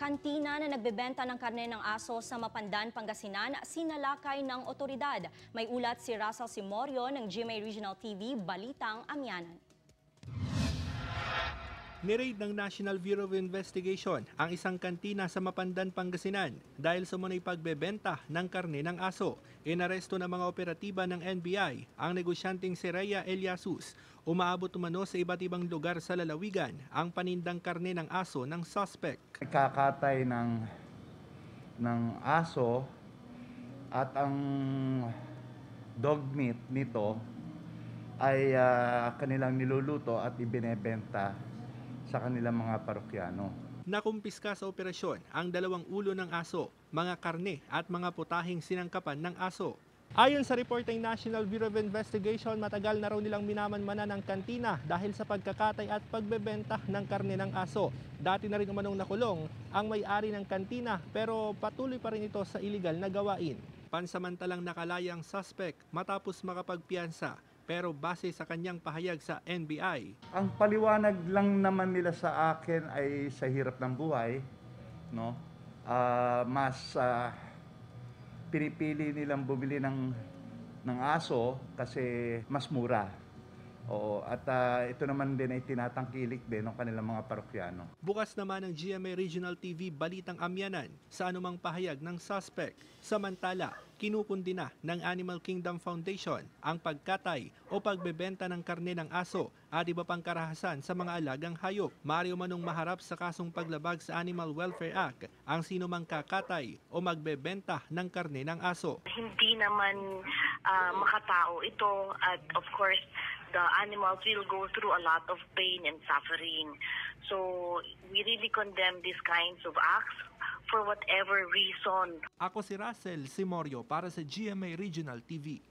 kantina na nagbebenta ng karne ng aso sa Mapandan, Pangasinan, sinalakay ng otoridad. May ulat si Russell Simorio ng GMA Regional TV, Balitang Amyanan. Niraid ng National Bureau of Investigation ang isang kantina sa Mapandan, Pangasinan dahil sa umano'y pagbebenta ng karne ng aso. Inaresto ng mga operatiba ng NBI ang negosyanteng si Rhea Eliasus. Umaabot umano sa iba't ibang lugar sa lalawigan ang panindang karne ng aso ng suspect. Kakatay ng aso at ang dog meat nito ay kanilang niluluto at ibinebenta sa kanilang mga parokyano. Nakumpiska sa operasyon ang 2 ulo ng aso, mga karne at mga putahing sinangkapan ng aso. Ayon sa report ng National Bureau of Investigation, matagal na raw nilang minamanmanan ng kantina dahil sa pagkakatay at pagbebenta ng karne ng aso. Dati na rin umanong nakulong ang may-ari ng kantina pero patuloy pa rin ito sa iligal na gawain. Pansamantalang nakalayang suspect matapos makapagpiyansa pero base sa kanyang pahayag sa NBI. Ang paliwanag lang naman nila sa akin ay sa hirap ng buhay, no? Mas pinipili nilang bumili ng aso kasi mas mura. Oo, at ito naman din ay tinatangkilik din ng kanilang mga parokyano. Bukas naman ng GMA Regional TV Balitang Amyanan sa anumang pahayag ng suspect. Samantala, kinukundi na ng Animal Kingdom Foundation ang pagkatay o pagbebenta ng karne ng aso at iba pang karahasan sa mga alagang hayop. Maaari umanong maharap sa kasong paglabag sa Animal Welfare Act ang sinumang kakatay o magbebenta ng karne ng aso. Hindi naman makatao ito at of course the animals will go through a lot of pain and suffering. So we really condemn these kinds of acts for whatever reason. Ako si Russell Simorio para sa GMA Regional TV.